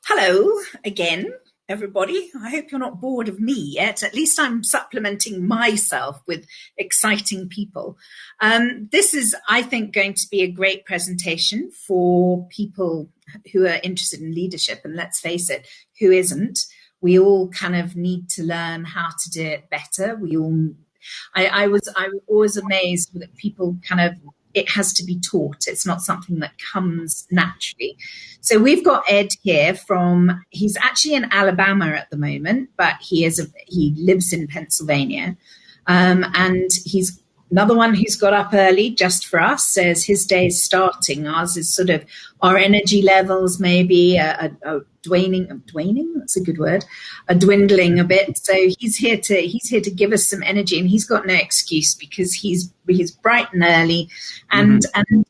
Hello again, everybody. I hope you're not bored of me yet. At least I'm supplementing myself with exciting people. This is, I think, going to be a great presentation for people who are interested in leadership. And let's face it, who isn't? We all kind of need to learn how to do it better. I was always amazed that people kind of, it has to be taught. It's not something that comes naturally. So we've got Ed here he's actually in Alabama at the moment, but he lives in Pennsylvania. And he's another one who's got up early just for us. Says his day is starting. Ours is sort of our energy levels maybe a dwindling. That's a good word. A dwindling a bit. So he's here to give us some energy, and he's got no excuse because he's bright and early, and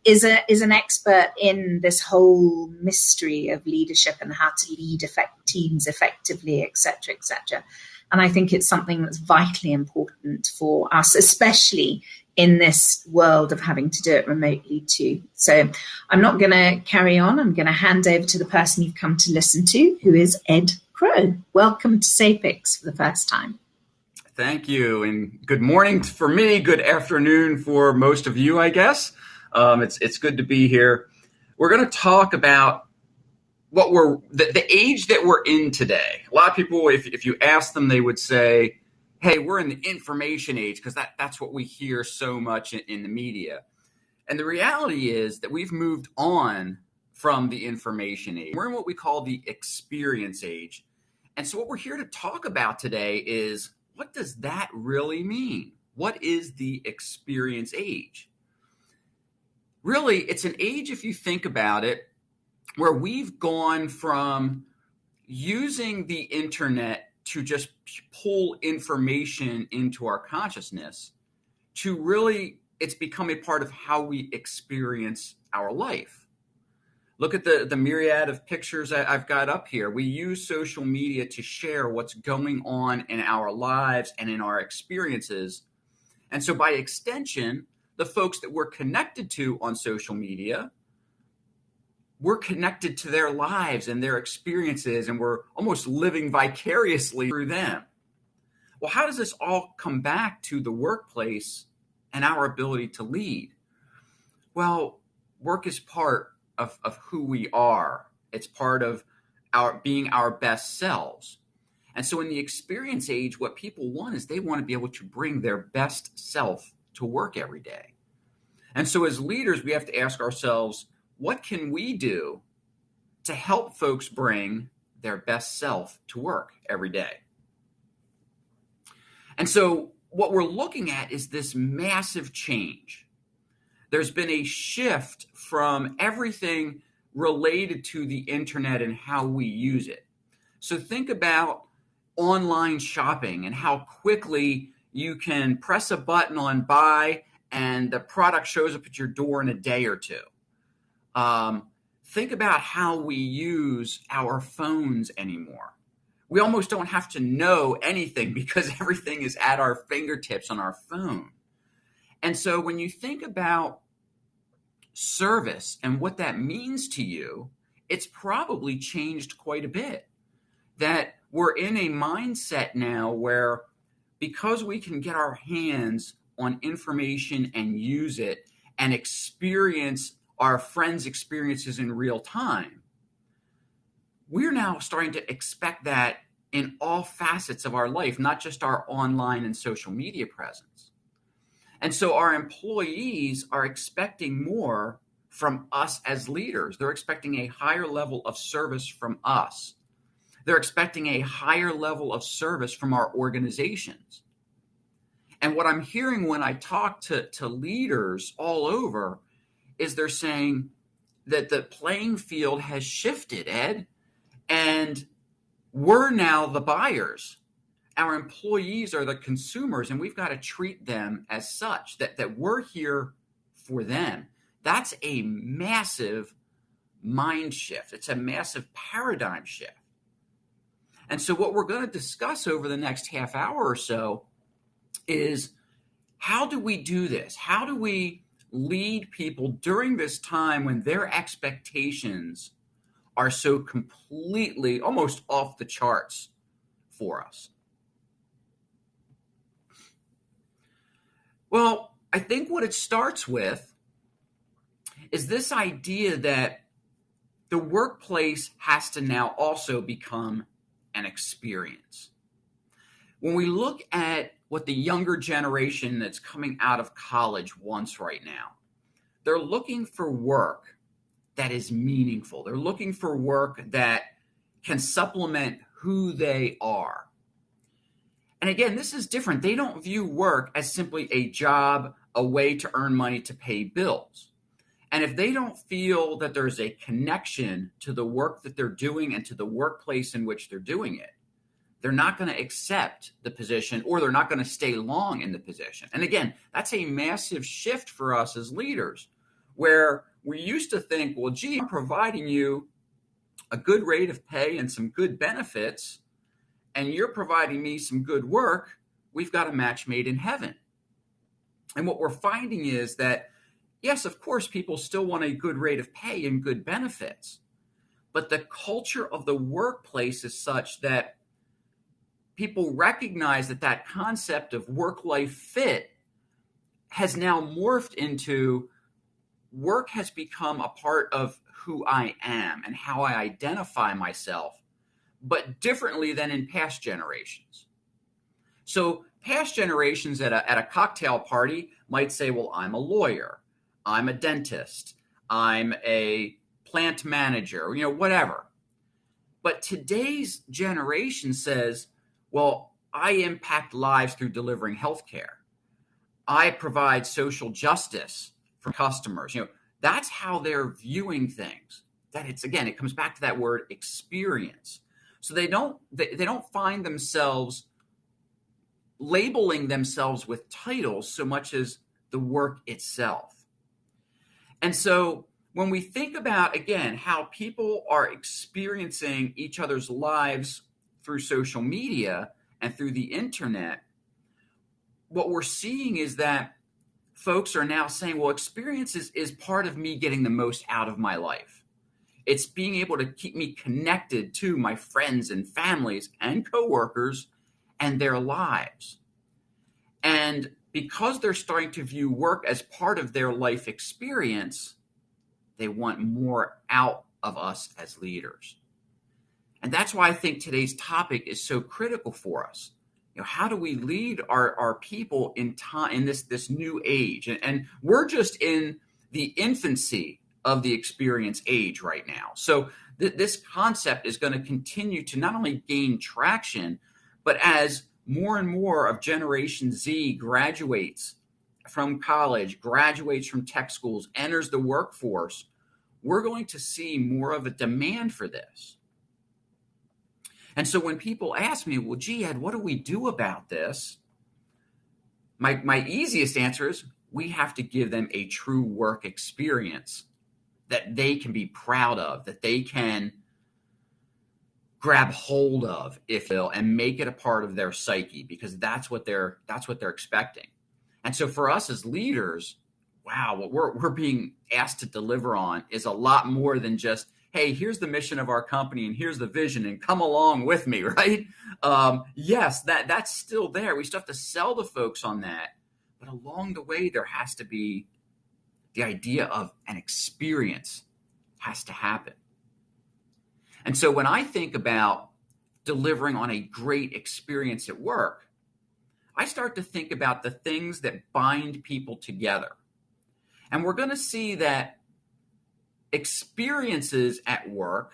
is an expert in this whole mystery of leadership and how to lead teams effectively, etc., etc. And I think it's something that's vitally important for us, especially in this world of having to do it remotely too. So I'm not going to carry on. I'm going to hand over to the person you've come to listen to, who is Ed KROW. Welcome to SAPIX for the first time. Thank you. And good morning for me. Good afternoon for most of you, I guess. It's good to be here. We're going to talk about the age that we're in today. A lot of people, if you ask them, they would say, hey, we're in the information age, because that's what we hear so much in the media. And the reality is that we've moved on from the information age. We're in what we call the experience age. And so what we're here to talk about today is, what does that really mean? What is the experience age? Really, it's an age, if you think about it, where we've gone from using the internet to just pull information into our consciousness to really, it's become a part of how we experience our life. Look at the myriad of pictures that I've got up here. We use social media to share what's going on in our lives and in our experiences. And so by extension, the folks that we're connected to on social media, we're connected to their lives and their experiences, and we're almost living vicariously through them. Well, how does this all come back to the workplace and our ability to lead? Well, work is part of who we are. It's part of being our best selves. And so in the experience age, what people want is they want to be able to bring their best self to work every day. And so as leaders, we have to ask ourselves, what can we do to help folks bring their best self to work every day? And so what we're looking at is this massive change. There's been a shift from everything related to the internet and how we use it. So think about online shopping and how quickly you can press a button on buy and the product shows up at your door in a day or two. Think about how we use our phones anymore. We almost don't have to know anything because everything is at our fingertips on our phone. And so when you think about service and what that means to you, it's probably changed quite a bit. That we're in a mindset now where, because we can get our hands on information and use it and experience our friends' experiences in real time, we're now starting to expect that in all facets of our life, not just our online and social media presence. And so our employees are expecting more from us as leaders. They're expecting a higher level of service from us. They're expecting a higher level of service from our organizations. And what I'm hearing when I talk to leaders all over is they're saying that the playing field has shifted, Ed, and we're now the buyers. Our employees are the consumers, and we've got to treat them as such, that we're here for them. That's a massive mind shift. It's a massive paradigm shift. And so what we're going to discuss over the next half hour or so is, how do we do this? How do we lead people during this time when their expectations are so completely almost off the charts for us? Well, I think what it starts with is this idea that the workplace has to now also become an experience. When we look at what the younger generation that's coming out of college wants right now, they're looking for work that is meaningful. They're looking for work that can supplement who they are. And again, this is different. They don't view work as simply a job, a way to earn money to pay bills. And if they don't feel that there's a connection to the work that they're doing and to the workplace in which they're doing it, they're not going to accept the position, or they're not going to stay long in the position. And again, that's a massive shift for us as leaders, where we used to think, well, gee, I'm providing you a good rate of pay and some good benefits, and you're providing me some good work. We've got a match made in heaven. And what we're finding is that, yes, of course, people still want a good rate of pay and good benefits, but the culture of the workplace is such that people recognize that that concept of work-life fit has now morphed into work has become a part of who I am and how I identify myself, but differently than in past generations. So past generations at a cocktail party might say, well, I'm a lawyer, I'm a dentist, I'm a plant manager, whatever. But today's generation says, well, I impact lives through delivering healthcare. I provide social justice for customers. That's how they're viewing things. That it comes back to that word experience. So they don't find themselves labeling themselves with titles so much as the work itself. And so when we think about, again, how people are experiencing each other's lives through social media and through the internet, what we're seeing is that folks are now saying, well, experience is part of me getting the most out of my life. It's being able to keep me connected to my friends and families and coworkers and their lives. And because they're starting to view work as part of their life experience, they want more out of us as leaders. And that's why I think today's topic is so critical for us. How do we lead our people in time in this new age? And we're just in the infancy of the experience age right now. So this concept is going to continue to not only gain traction, but as more and more of Generation Z graduates from college, graduates from tech schools, enters the workforce, we're going to see more of a demand for this. And so when people ask me, well, gee, Ed, what do we do about this? My easiest answer is we have to give them a true work experience that they can be proud of, that they can grab hold of, if you will, and make it a part of their psyche, because that's what they're expecting. And so for us as leaders, wow, what we're being asked to deliver on is a lot more than just, hey, here's the mission of our company and here's the vision and come along with me, right? Yes, that's still there. We still have to sell the folks on that. But along the way, there has to be the idea of an experience has to happen. And so when I think about delivering on a great experience at work, I start to think about the things that bind people together. And we're going to see that experiences at work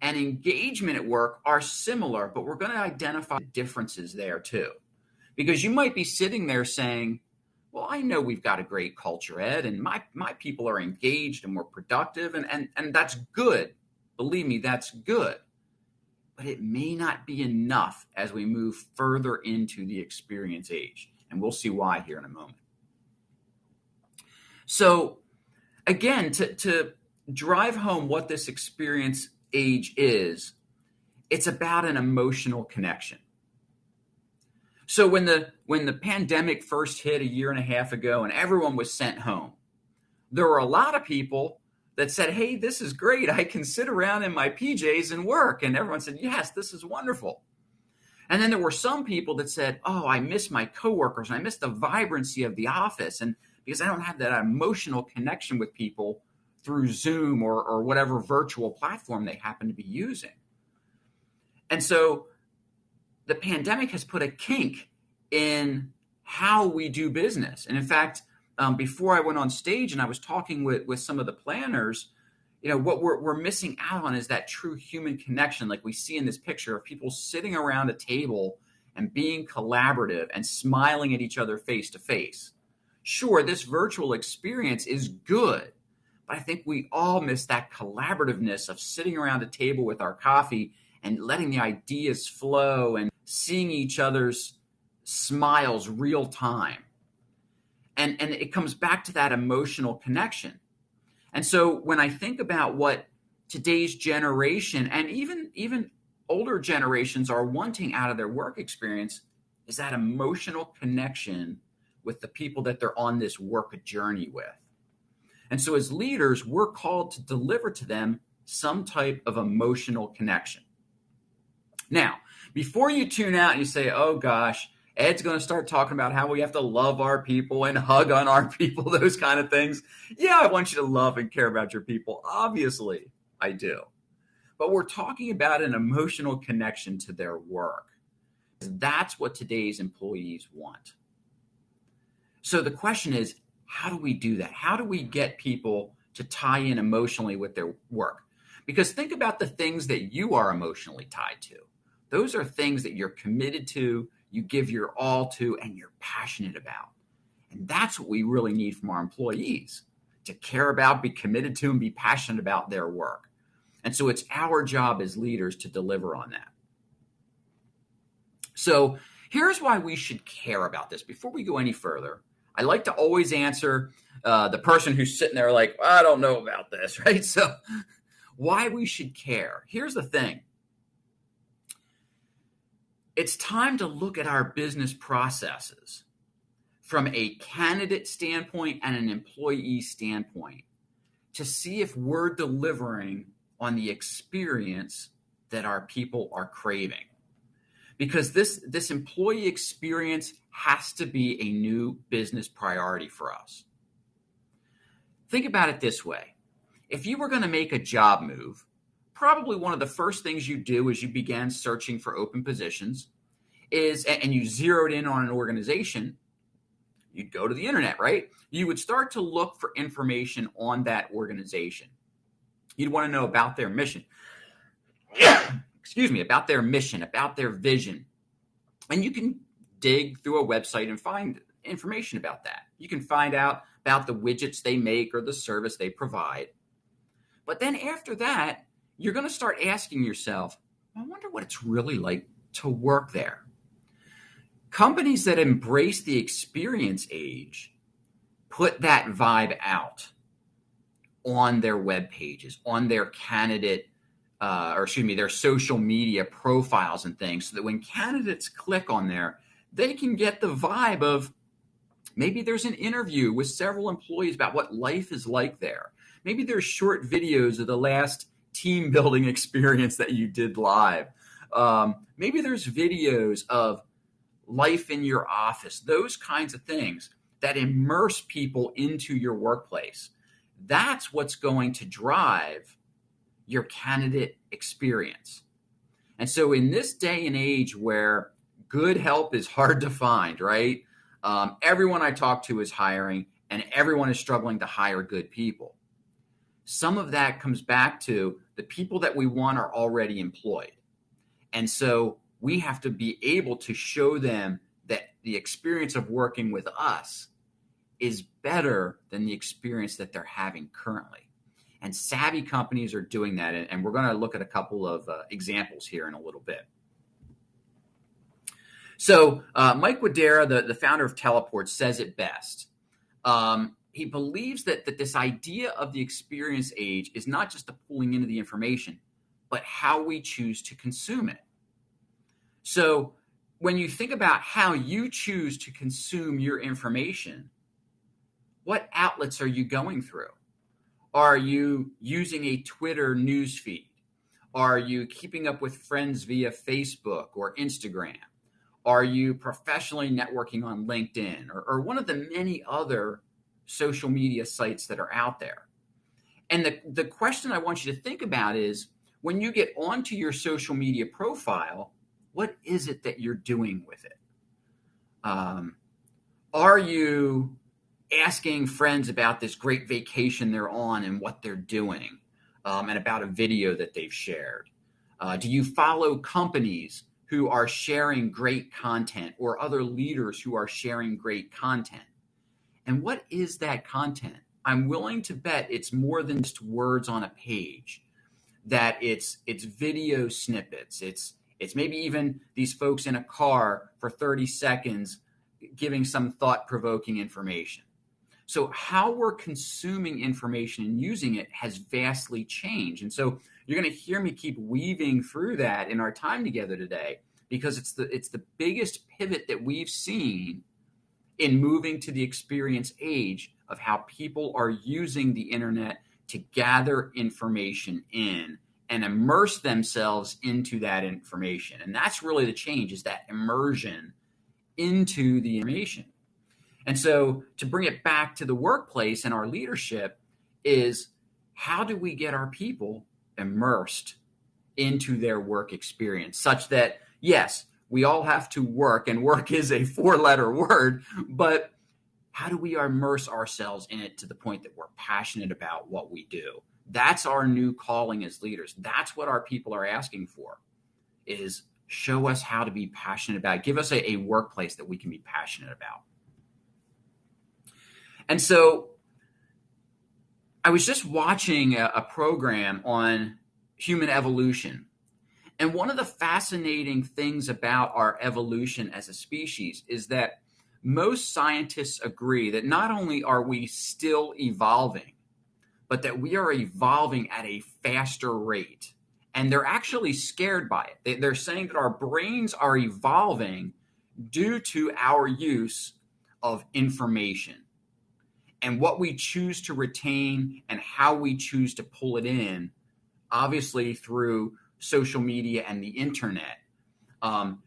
and engagement at work are similar, but we're going to identify differences there too. Because you might be sitting there saying, well, I know we've got a great culture, Ed, and my people are engaged and we're productive, and that's good. Believe me, that's good. But it may not be enough as we move further into the experience age. And we'll see why here in a moment. So again, to drive home what this experience age is, it's about an emotional connection. So when the pandemic first hit a year and a half ago and everyone was sent home, there were a lot of people that said, hey, this is great. I can sit around in my PJs and work. And everyone said, yes, this is wonderful. And then there were some people that said, oh, I miss my coworkers. And I miss the vibrancy of the office. And because I don't have that emotional connection with people through Zoom or whatever virtual platform they happen to be using. And so the pandemic has put a kink in how we do business. And in fact, before I went on stage and I was talking with some of the planners, what we're missing out on is that true human connection, like we see in this picture of people sitting around a table and being collaborative and smiling at each other face to face. Sure, this virtual experience is good, but I think we all miss that collaborativeness of sitting around a table with our coffee and letting the ideas flow and seeing each other's smiles real time. And it comes back to that emotional connection. And so when I think about what today's generation and even older generations are wanting out of their work experience is that emotional connection with the people that they're on this work journey with. And so as leaders, we're called to deliver to them some type of emotional connection. Now, before you tune out and you say, oh gosh, Ed's going to start talking about how we have to love our people and hug on our people, those kind of things. Yeah, I want you to love and care about your people. Obviously, I do. But we're talking about an emotional connection to their work. That's what today's employees want. So the question is, how do we do that? How do we get people to tie in emotionally with their work? Because think about the things that you are emotionally tied to. Those are things that you're committed to, you give your all to, and you're passionate about. And that's what we really need from our employees, to care about, be committed to, and be passionate about their work. And so it's our job as leaders to deliver on that. So here's why we should care about this. Before we go any further, I like to always answer the person who's sitting there like, I don't know about this, right? So why we should care. Here's the thing. It's time to look at our business processes from a candidate standpoint and an employee standpoint to see if we're delivering on the experience that our people are craving. Because this employee experience has to be a new business priority for us. Think about it this way. If you were going to make a job move, probably one of the first things you do is you began searching for open positions and you zeroed in on an organization, you'd go to the internet, right? You would start to look for information on that organization. You'd want to know about their mission. About their mission, about their vision. And you can dig through a website and find information about that. You can find out about the widgets they make or the service they provide. But then after that, you're going to start asking yourself, I wonder what it's really like to work there. Companies that embrace the experience age put that vibe out on their web pages, on their their social media profiles and things, so that when candidates click on there, they can get the vibe of maybe there's an interview with several employees about what life is like there. Maybe there's short videos of the last team building experience that you did live. Maybe there's videos of life in your office, those kinds of things that immerse people into your workplace. That's what's going to drive your candidate experience. And so in this day and age where good help is hard to find, right? Everyone I talk to is hiring and everyone is struggling to hire good people. Some of that comes back to the people that we want are already employed. And so we have to be able to show them that the experience of working with us is better than the experience that they're having currently. And savvy companies are doing that. And we're going to look at a couple of examples here in a little bit. So Mike Wadera, the founder of Teleport, says it best. He believes that this idea of the experience age is not just the pulling into the information, but how we choose to consume it. So when you think about how you choose to consume your information, what outlets are you going through? Are you using a Twitter newsfeed? Are you keeping up with friends via Facebook or Instagram? Are you professionally networking on LinkedIn or one of the many other social media sites that are out there? And the question I want you to think about is, when you get onto your social media profile, what is it that you're doing with it? Are you asking friends about this great vacation they're on and what they're doing, and about a video that they've shared? Do you follow companies who are sharing great content or other leaders who are sharing great content? And what is that content? I'm willing to bet it's more than just words on a page, that it's video snippets. It's maybe even these folks in a car for 30 seconds giving some thought-provoking information. So how we're consuming information and using it has vastly changed. And so you're going to hear me keep weaving through that in our time together today, because it's the biggest pivot that we've seen in moving to the experience age of how people are using the internet to gather information in and immerse themselves into that information. And that's really the change, is that immersion into the information. And so to bring it back to the workplace and our leadership is, how do we get our people immersed into their work experience such that, yes, we all have to work, and work is a 4-letter word, but how do we immerse ourselves in it to the point that we're passionate about what we do? That's our new calling as leaders. That's what our people are asking for, is show us how to be passionate about it. Give us a workplace that we can be passionate about. And so I was just watching a program on human evolution. And one of the fascinating things about our evolution as a species is that most scientists agree that not only are we still evolving, but that we are evolving at a faster rate. And they're actually scared by it. They're saying that our brains are evolving due to our use of information and what we choose to retain and how we choose to pull it in, obviously through social media and the internet. And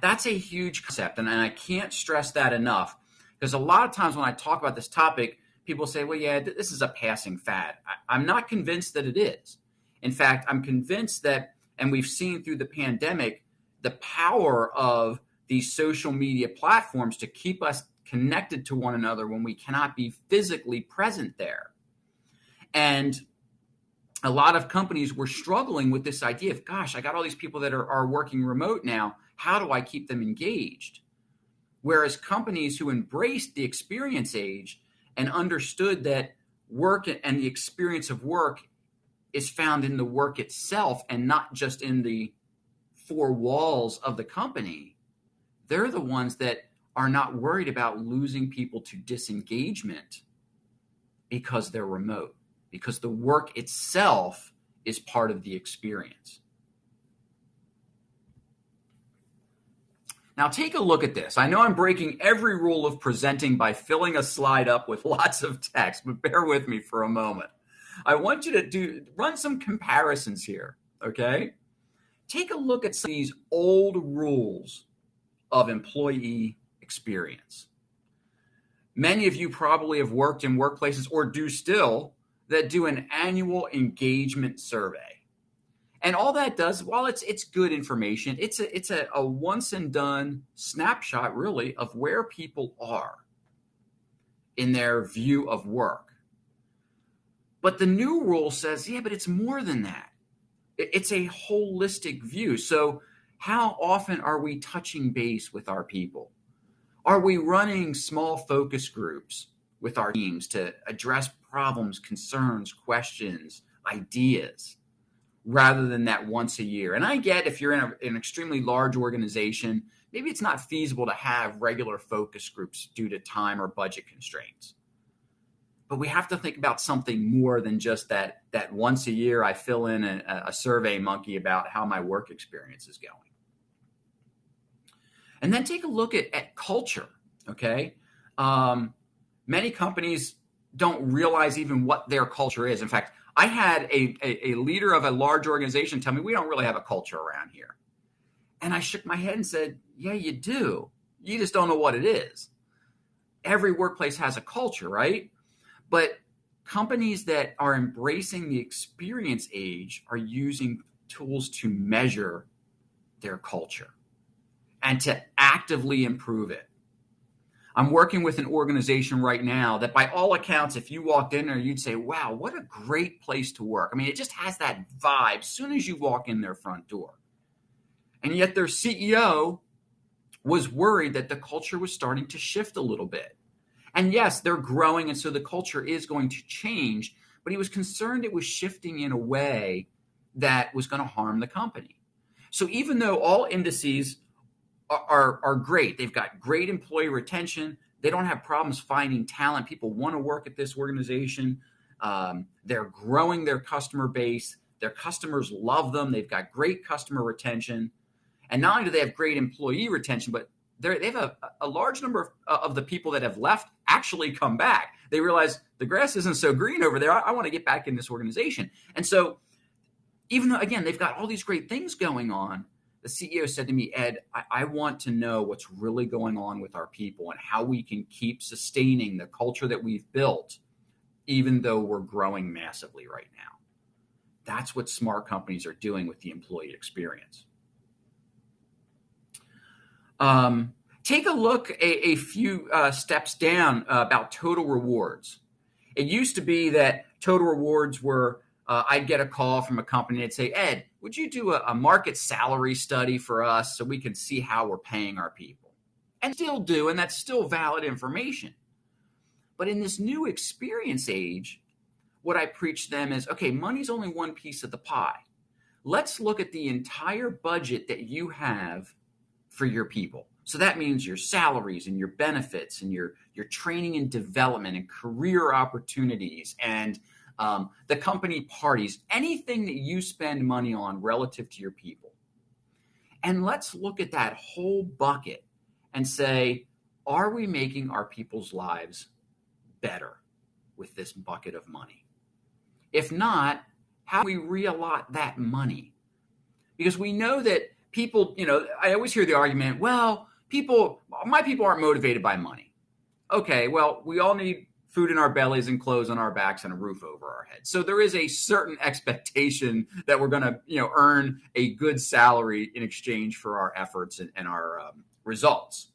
that's a huge concept. And I can't stress that enough, because a lot of times when I talk about this topic, people say, well, yeah, this is a passing fad. I'm not convinced that it is. In fact, I'm convinced that, and we've seen through the pandemic, the power of these social media platforms to keep us connected to one another when we cannot be physically present there. And a lot of companies were struggling with this idea of, gosh, I got all these people that are working remote now. How do I keep them engaged? Whereas companies who embraced the experience age and understood that work and the experience of work is found in the work itself and not just in the 4 walls of the company, they're the ones that are not worried about losing people to disengagement because they're remote, because the work itself is part of the experience. Now take a look at this. I know I'm breaking every rule of presenting by filling a slide up with lots of text, but bear with me for a moment. I want you to run some comparisons here, okay? Take a look at some of these old rules of employee experience. Many of you probably have worked in workplaces, or do still, that do an annual engagement survey. And all that does, while it's good information, it's a once and done snapshot, really, of where people are in their view of work. But the new rule says, yeah, but it's more than that. It's a holistic view. So how often are we touching base with our people? Are we running small focus groups with our teams to address problems, concerns, questions, ideas, rather than that once a year? And I get, if you're in an extremely large organization, maybe it's not feasible to have regular focus groups due to time or budget constraints. But we have to think about something more than just that once a year I fill in a survey monkey about how my work experience is going. And then take a look at culture, okay? Many companies don't realize even what their culture is. In fact, I had a leader of a large organization tell me, we don't really have a culture around here. And I shook my head and said, yeah, you do. You just don't know what it is. Every workplace has a culture, right? But companies that are embracing the experience age are using tools to measure their culture and to actively improve it. I'm working with an organization right now that by all accounts, if you walked in there, you'd say, wow, what a great place to work. I mean, it just has that vibe as soon as you walk in their front door. And yet their CEO was worried that the culture was starting to shift a little bit. And yes, they're growing, and so the culture is going to change, but he was concerned it was shifting in a way that was going to harm the company. So even though all indices are great, they've got great employee retention, they don't have problems finding talent, people want to work at this organization, they're growing their customer base, their customers love them, they've got great customer retention, and not only do they have great employee retention, but they have a large number of the people that have left actually come back. They realize the grass isn't so green over there. I want to get back in this organization. And so even though, again, they've got all these great things going on, the CEO said to me, Ed, I want to know what's really going on with our people and how we can keep sustaining the culture that we've built, even though we're growing massively right now. That's what smart companies are doing with the employee experience. Take a look a few steps down about total rewards. It used to be that total rewards were, I'd get a call from a company and say, Ed, would you do a market salary study for us so we can see how we're paying our people? And still do, and that's still valid information. But in this new experience age, what I preach to them is, okay, money's only one piece of the pie. Let's look at the entire budget that you have for your people. So that means your salaries and your benefits and your training and development and career opportunities and the company parties, anything that you spend money on relative to your people. And let's look at that whole bucket and say, are we making our people's lives better with this bucket of money? If not, how do we reallot that money? Because we know that people, I always hear the argument, well, my people aren't motivated by money. Okay, well, we all need food in our bellies and clothes on our backs and a roof over our heads. So there is a certain expectation that we're going to, earn a good salary in exchange for our efforts and our results.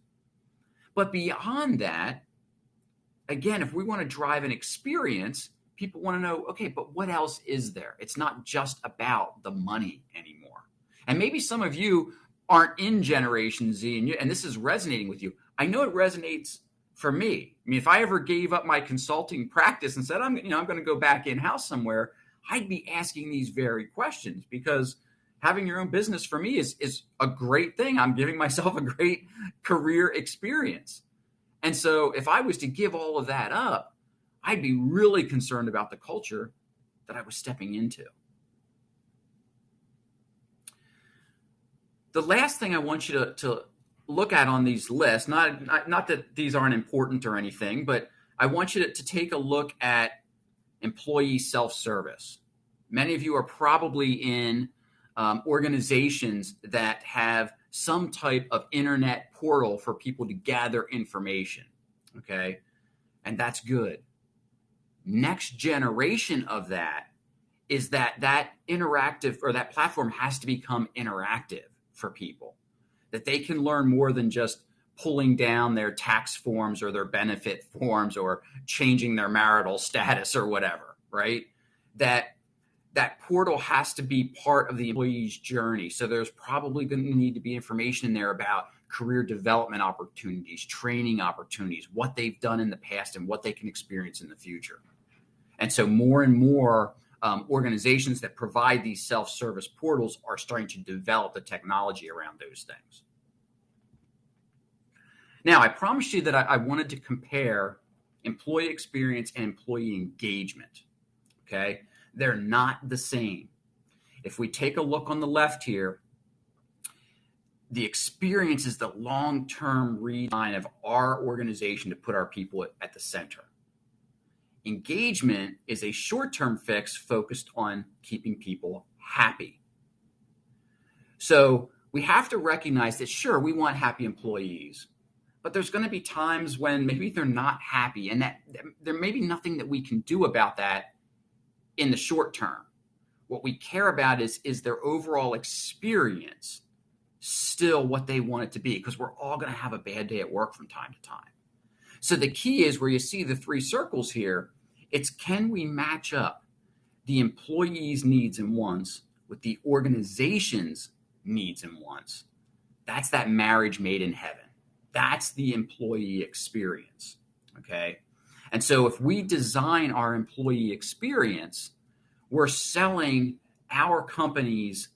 But beyond that, again, if we want to drive an experience, people want to know, okay, but what else is there? It's not just about the money anymore. And maybe some of you aren't in Generation Z, and this is resonating with you. I know it resonates for me. I mean, if I ever gave up my consulting practice and said, I'm going to go back in-house somewhere, I'd be asking these very questions because having your own business for me is a great thing. I'm giving myself a great career experience. And so if I was to give all of that up, I'd be really concerned about the culture that I was stepping into. The last thing I want you to look at on these lists, not that these aren't important or anything, but I want you to take a look at employee self-service. Many of you are probably in organizations that have some type of internet portal for people to gather information, okay? And that's good. Next generation of that is that interactive or that platform has to become interactive for people, that they can learn more than just pulling down their tax forms or their benefit forms or changing their marital status or whatever, right? That portal has to be part of the employee's journey. So there's probably going to need to be information in there about career development opportunities, training opportunities, what they've done in the past and what they can experience in the future. And so more and more organizations that provide these self-service portals are starting to develop the technology around those things. Now, I promised you that I wanted to compare employee experience and employee engagement. Okay? They're not the same. If we take a look on the left here, the experience is the long-term redesign of our organization to put our people at the center. Engagement is a short-term fix focused on keeping people happy. So we have to recognize that, sure, we want happy employees, but there's going to be times when maybe they're not happy, and that there may be nothing that we can do about that in the short term. What we care about is their overall experience still what they want it to be, because we're all going to have a bad day at work from time to time. So the key is, where you see the three circles here, it's, can we match up the employee's needs and wants with the organization's needs and wants? That's that marriage made in heaven. That's the employee experience, okay? And so if we design our employee experience, we're selling our company's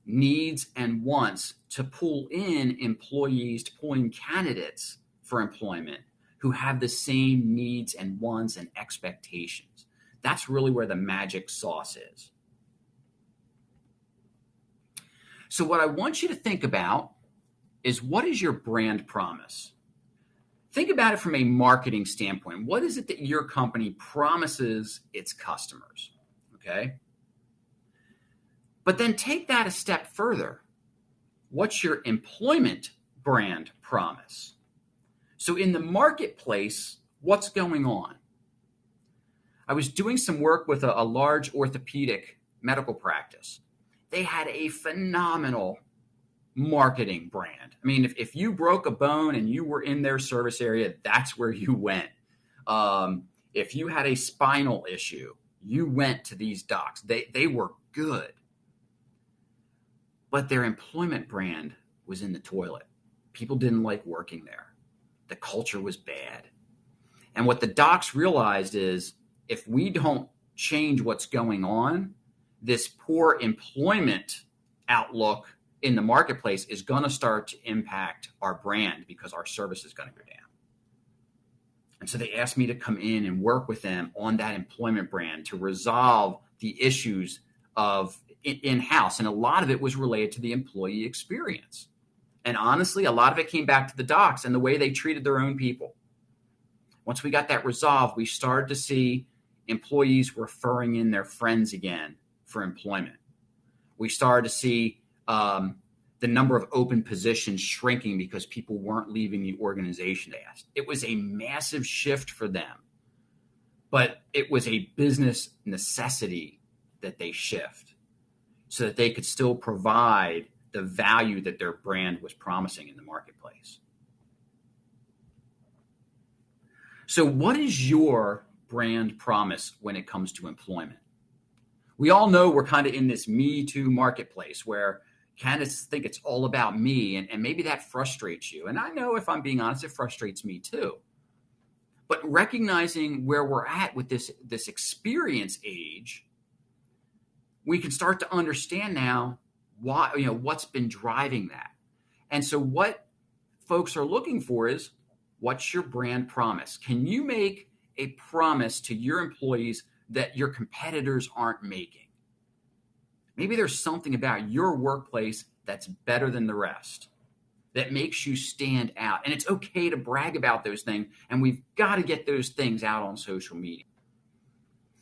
needs and wants to pull in employees, to pull in candidates for employment who have the same needs and wants and expectations. That's really where the magic sauce is. So what I want you to think about is, what is your brand promise? Think about it from a marketing standpoint. What is it that your company promises its customers? Okay. But then take that a step further. What's your employment brand promise? So in the marketplace, what's going on? I was doing some work with a large orthopedic medical practice. They had a phenomenal marketing brand. I mean, if you broke a bone and you were in their service area, that's where you went. If you had a spinal issue, you went to these docs. They were good. But their employment brand was in the toilet. People didn't like working there. The culture was bad. And what the docs realized is, if we don't change what's going on, this poor employment outlook in the marketplace is going to start to impact our brand, because our service is going to go down. And so they asked me to come in and work with them on that employment brand to resolve the issues of in-house. And a lot of it was related to the employee experience. And honestly, a lot of it came back to the docs and the way they treated their own people. Once we got that resolved, we started to see employees referring in their friends again for employment. We started to see the number of open positions shrinking because people weren't leaving the organization. It was a massive shift for them, but it was a business necessity that they shift so that they could still provide the value that their brand was promising in the marketplace. So what is your brand promise when it comes to employment? We all know we're kind of in this Me Too marketplace where candidates think it's all about me, and maybe that frustrates you. And I know, if I'm being honest, it frustrates me too. But recognizing where we're at with this experience age, we can start to understand now why, what's been driving that. And so what folks are looking for is, what's your brand promise? Can you make a promise to your employees that your competitors aren't making? Maybe there's something about your workplace that's better than the rest, that makes you stand out. And it's okay to brag about those things, and we've got to get those things out on social media.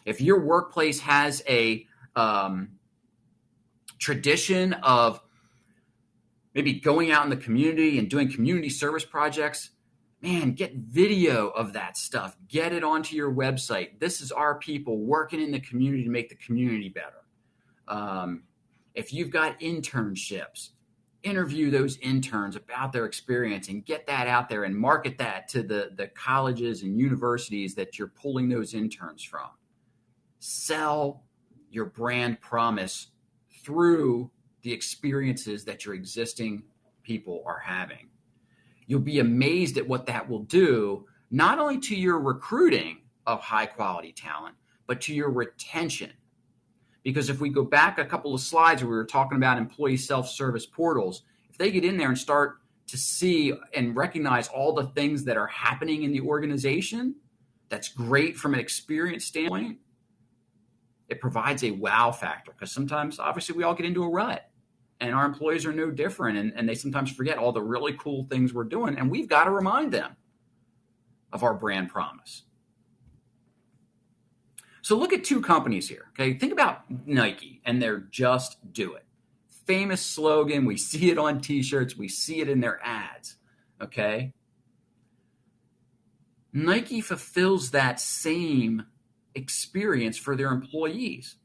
If your workplace has a tradition of maybe going out in the community and doing community service projects, man, get video of that stuff. Get it onto your website. This is our people working in the community to make the community better. If you've got internships, interview those interns about their experience and get that out there and market that to the colleges and universities that you're pulling those interns from. Sell your brand promise through the experiences that your existing people are having. You'll be amazed at what that will do, not only to your recruiting of high quality talent, but to your retention. Because if we go back a couple of slides where we were talking about employee self-service portals, if they get in there and start to see and recognize all the things that are happening in the organization, that's great from an experience standpoint, it provides a wow factor. Because sometimes, obviously, we all get into a rut. And our employees are no different, and they sometimes forget all the really cool things we're doing, and we've got to remind them of our brand promise. So look at two companies here. Okay, think about Nike and their "Just Do It" famous slogan. We see it on T-shirts. We see it in their ads. Okay, Nike fulfills that same experience for their employees.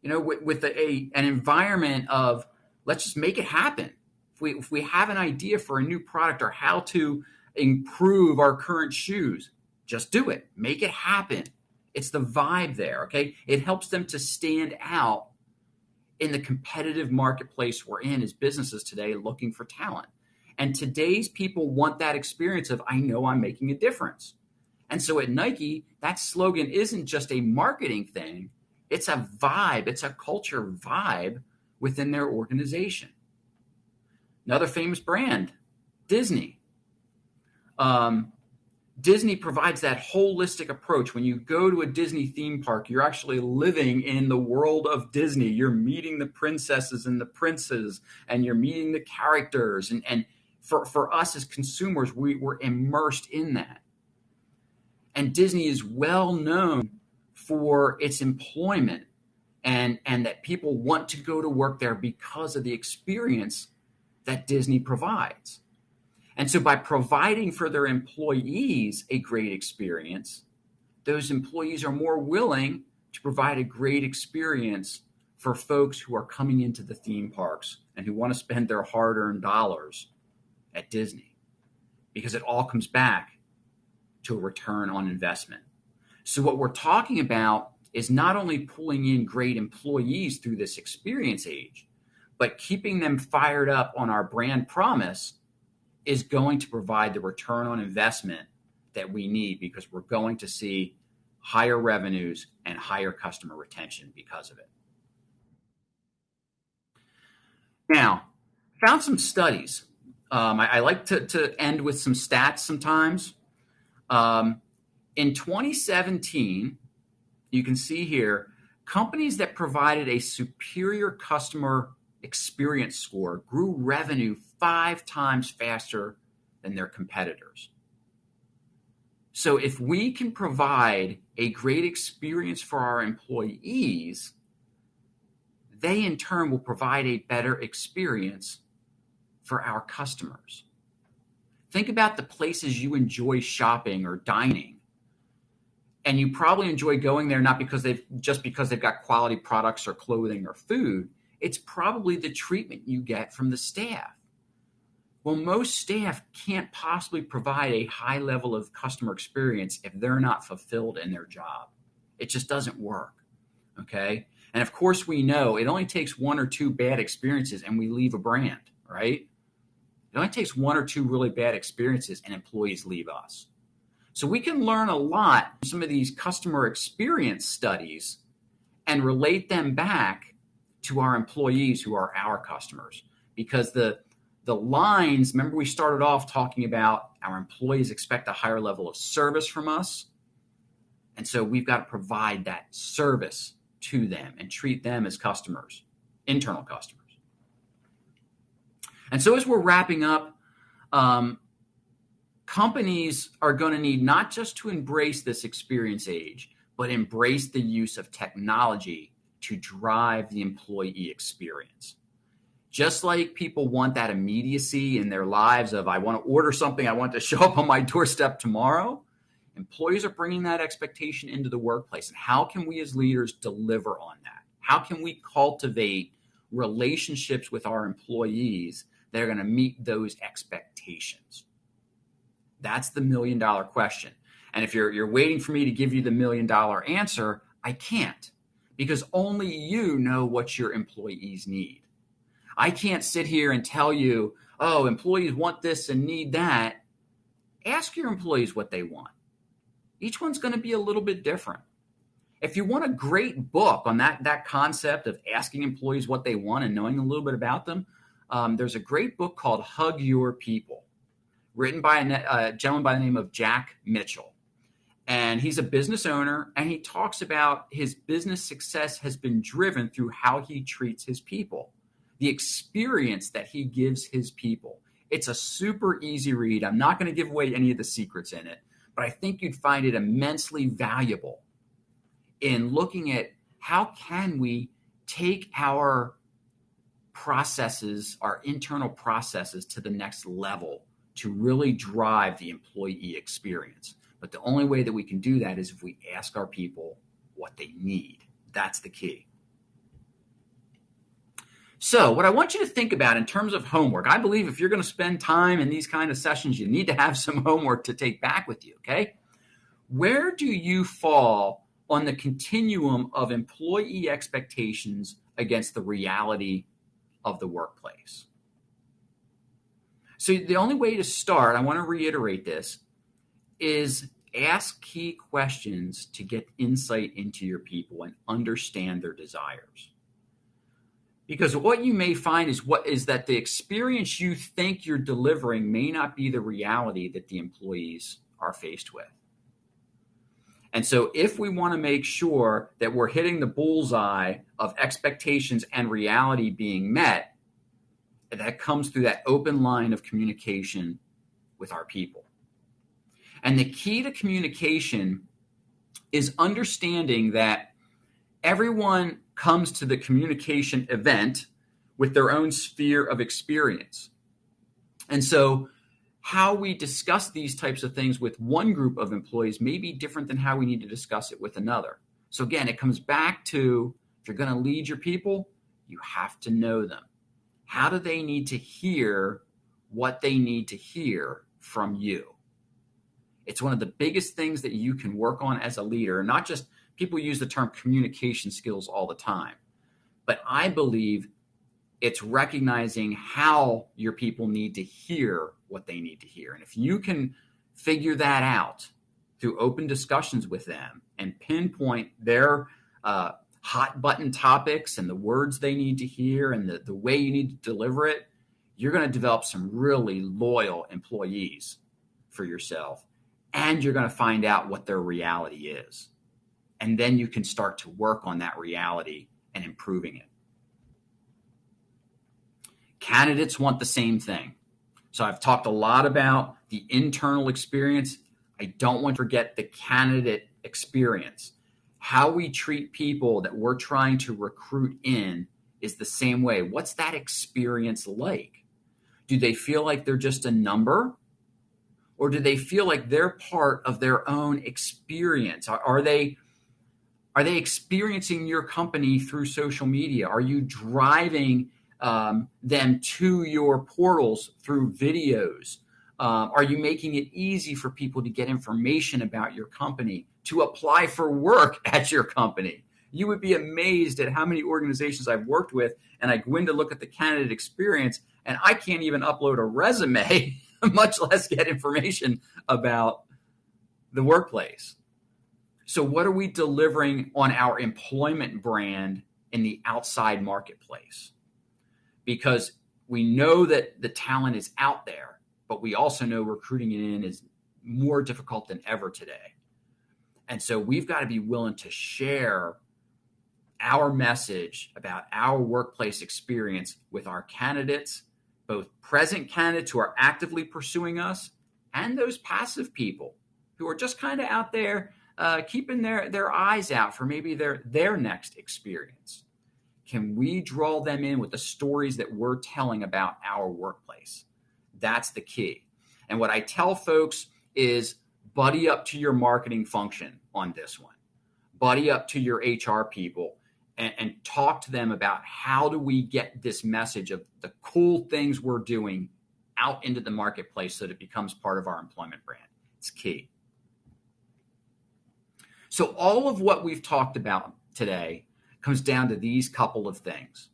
With an environment of let's just make it happen. If we have an idea for a new product or how to improve our current shoes, just do it. Make it happen. It's the vibe there, okay? It helps them to stand out in the competitive marketplace we're in as businesses today looking for talent. And today's people want that experience of, I know I'm making a difference. And so at Nike, that slogan isn't just a marketing thing. It's a vibe. It's a culture vibe within their organization. Another famous brand, Disney. Disney provides that holistic approach. When you go to a Disney theme park, you're actually living in the world of Disney. You're meeting the princesses and the princes, and you're meeting the characters. And for us as consumers, we're immersed in that. And Disney is well known for its employment and that people want to go to work there because of the experience that Disney provides. And so by providing for their employees a great experience, those employees are more willing to provide a great experience for folks who are coming into the theme parks and who want to spend their hard-earned dollars at Disney, because it all comes back to a return on investment. So what we're talking about is not only pulling in great employees through this experience age, but keeping them fired up on our brand promise is going to provide the return on investment that we need, because we're going to see higher revenues and higher customer retention because of it. Now, found some studies. I like to end with some stats sometimes. In 2017, you can see here, companies that provided a superior customer experience score grew revenue 5 times faster than their competitors. So if we can provide a great experience for our employees, they in turn will provide a better experience for our customers. Think about the places you enjoy shopping or dining. And you probably enjoy going there not because they've got quality products or clothing or food. It's probably the treatment you get from the staff. Well, most staff can't possibly provide a high level of customer experience if they're not fulfilled in their job. It just doesn't work, okay? And of course, we know it only takes 1 or 2 bad experiences and we leave a brand, right? It only takes 1 or 2 really bad experiences and employees leave us. So we can learn a lot from some of these customer experience studies and relate them back to our employees who are our customers. Because the lines, remember we started off talking about our employees expect a higher level of service from us. And so we've got to provide that service to them and treat them as customers, internal customers. And so as we're wrapping up, companies are going to need not just to embrace this experience age, but embrace the use of technology to drive the employee experience. Just like people want that immediacy in their lives of, I want to order something, I want it to show up on my doorstep tomorrow, employees are bringing that expectation into the workplace. And how can we as leaders deliver on that? How can we cultivate relationships with our employees that are going to meet those expectations? That's the $1 million question. And if you're waiting for me to give you the $1 million answer, I can't, because only you know what your employees need. I can't sit here and tell you, oh, employees want this and need that. Ask your employees what they want. Each one's going to be a little bit different. If you want a great book on that concept of asking employees what they want and knowing a little bit about them, there's a great book called Hug Your People, written by a gentleman by the name of Jack Mitchell. And he's a business owner, and he talks about his business success has been driven through how he treats his people, the experience that he gives his people. It's a super easy read. I'm not going to give away any of the secrets in it, but I think you'd find it immensely valuable in looking at how can we take our processes, our internal processes to the next level to really drive the employee experience. But the only way that we can do that is if we ask our people what they need. That's the key. So what I want you to think about in terms of homework, I believe if you're going to spend time in these kind of sessions, you need to have some homework to take back with you, okay? Where do you fall on the continuum of employee expectations against the reality of the workplace? So the only way to start, I want to reiterate this, is ask key questions to get insight into your people and understand their desires. Because what you may find is that the experience you think you're delivering may not be the reality that the employees are faced with. And so if we want to make sure that we're hitting the bullseye of expectations and reality being met, that comes through that open line of communication with our people. And the key to communication is understanding that everyone comes to the communication event with their own sphere of experience. And so how we discuss these types of things with one group of employees may be different than how we need to discuss it with another. So again, it comes back to, if you're going to lead your people, you have to know them. How do they need to hear what they need to hear from you? It's one of the biggest things that you can work on as a leader. Not just people use the term communication skills all the time, but I believe it's recognizing how your people need to hear what they need to hear. And if you can figure that out through open discussions with them and pinpoint their hot button topics and the words they need to hear and the way you need to deliver it, you're going to develop some really loyal employees for yourself. And you're going to find out what their reality is. And then you can start to work on that reality and improving it. Candidates want the same thing. So I've talked a lot about the internal experience. I don't want to forget the candidate experience. How we treat people that we're trying to recruit in is the same way. What's that experience like? Do they feel like they're just a number? Or do they feel like they're part of their own experience? Are they experiencing your company through social media? Are you driving them to your portals through videos? Are you making it easy for people to get information about your company, to apply for work at your company? You would be amazed at how many organizations I've worked with, and I go in to look at the candidate experience, and I can't even upload a resume, much less get information about the workplace. So what are we delivering on our employment brand in the outside marketplace? Because we know that the talent is out there, but we also know recruiting it in is more difficult than ever today. And so we've got to be willing to share our message about our workplace experience with our candidates, both present candidates who are actively pursuing us and those passive people who are just kind of out there keeping their eyes out for maybe their next experience. Can we draw them in with the stories that we're telling about our workplace? That's the key. And what I tell folks is buddy up to your marketing function on this one. Buddy up to your HR people and talk to them about how do we get this message of the cool things we're doing out into the marketplace so that it becomes part of our employment brand. It's key. So all of what we've talked about today comes down to these couple of things.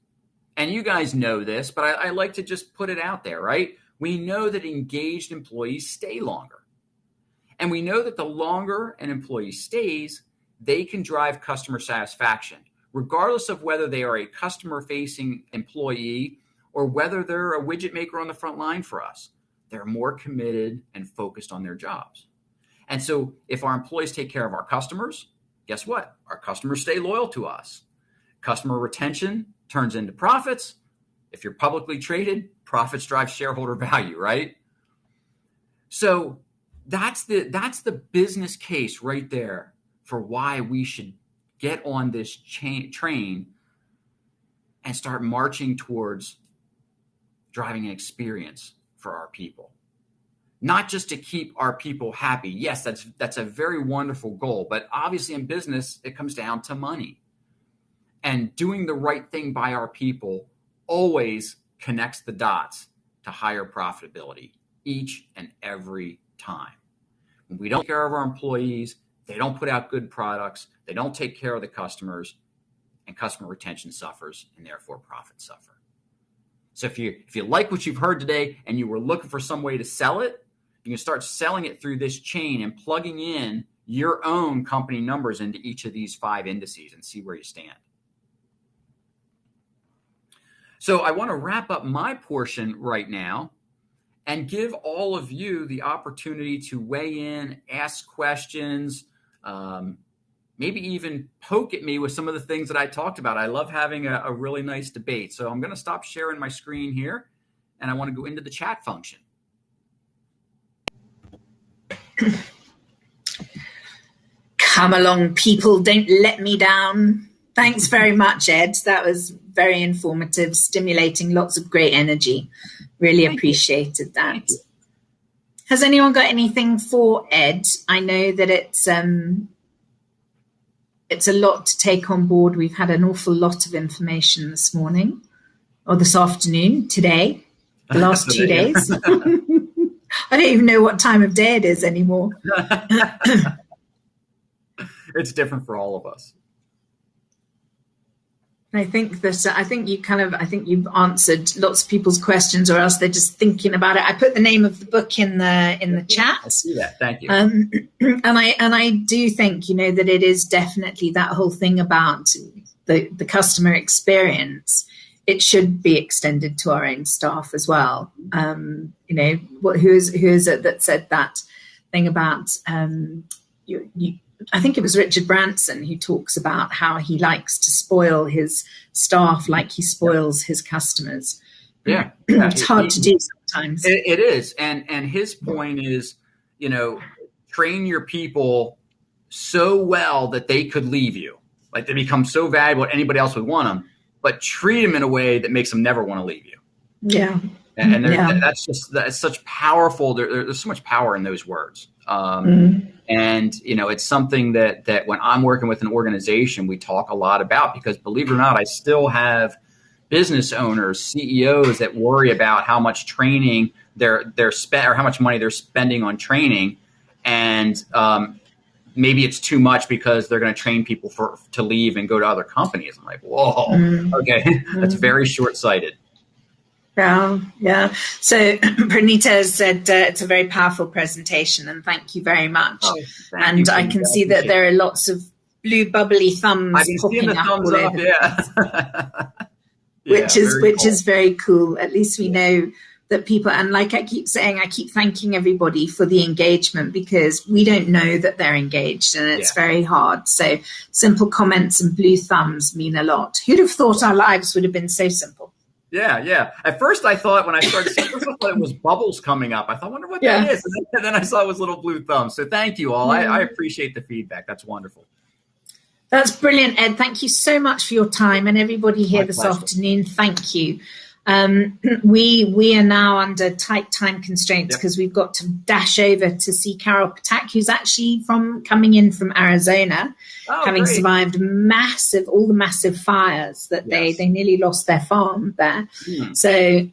And you guys know this, but I like to just put it out there, right? We know that engaged employees stay longer. And we know that the longer an employee stays, they can drive customer satisfaction, regardless of whether they are a customer-facing employee or whether they're a widget maker on the front line for us. They're more committed and focused on their jobs. And so if our employees take care of our customers, guess what? Our customers stay loyal to us. Customer retention turns into profits. If you're publicly traded, profits drive shareholder value, right? So that's the business case right there for why we should get on this train and start marching towards driving an experience for our people. Not just to keep our people happy. Yes, that's a very wonderful goal, but obviously in business, it comes down to money. And doing the right thing by our people always connects the dots to higher profitability each and every time. When we don't take care of our employees, they don't put out good products, they don't take care of the customers, and customer retention suffers, and therefore profits suffer. So if you like what you've heard today and you were looking for some way to sell it, you can start selling it through this chain and plugging in your own company numbers into each of these 5 indices and see where you stand. So I want to wrap up my portion right now and give all of you the opportunity to weigh in, ask questions, maybe even poke at me with some of the things that I talked about. I love having a really nice debate. So I'm going to stop sharing my screen here, and I want to go into the chat function. Come along, people. Don't let me down. Thanks very much, Ed. That was very informative, stimulating, lots of great energy. Really appreciated that. Has anyone got anything for Ed? I know that it's a lot to take on board. We've had an awful lot of information this morning or this afternoon, today, the last 2 days. I don't even know what time of day it is anymore. It's different for all of us. I think you've answered lots of people's questions, or else they're just thinking about it. I put the name of the book in the chat. I see that. Thank you. And I do think, that it is definitely that whole thing about the customer experience. It should be extended to our own staff as well. Who is it that said that thing about I think it was Richard Branson who talks about how he likes to spoil his staff like he spoils his customers. Yeah. It's hard to do sometimes. It is. And his point is, train your people so well that they could leave you. Like they become so valuable anybody else would want them, but treat them in a way that makes them never want to leave you. Yeah. And that's such powerful. There's so much power in those words. And, it's something that when I'm working with an organization, we talk a lot about, because believe it or not, I still have business owners, CEOs that worry about how much training they're spent, or how much money they're spending on training. And, maybe it's too much because they're going to train people to leave and go to other companies. I'm like, whoa, okay. That's very short-sighted. Yeah. So Pranita said it's a very powerful presentation, and thank you very much. Oh, and I can see that there are lots of blue bubbly thumbs popping up all over. Which is very cool. At least we know that people, and like I keep saying, I keep thanking everybody for the engagement, because we don't know that they're engaged, and it's very hard. So simple comments and blue thumbs mean a lot. Who'd have thought our lives would have been so simple? Yeah. At first, I thought when I started, I thought it was bubbles coming up. I thought, I wonder what that is. And then I saw it was little blue thumbs. So thank you all. I appreciate the feedback. That's wonderful. That's brilliant, Ed. Thank you so much for your time, and everybody here this afternoon. Thank you. We are now under tight time constraints because we've got to dash over to see Carol Patak, who's actually coming in from Arizona, having survived all the massive fires that they nearly lost their farm there. So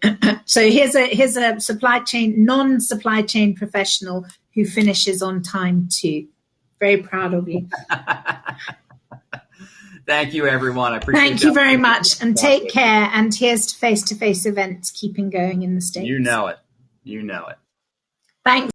here's a non-supply chain professional who finishes on time too. Very proud of you. Thank you, everyone. I appreciate it. Thank you very much, and take care. And here's to face-to-face events keeping going in the States. You know it. Thanks.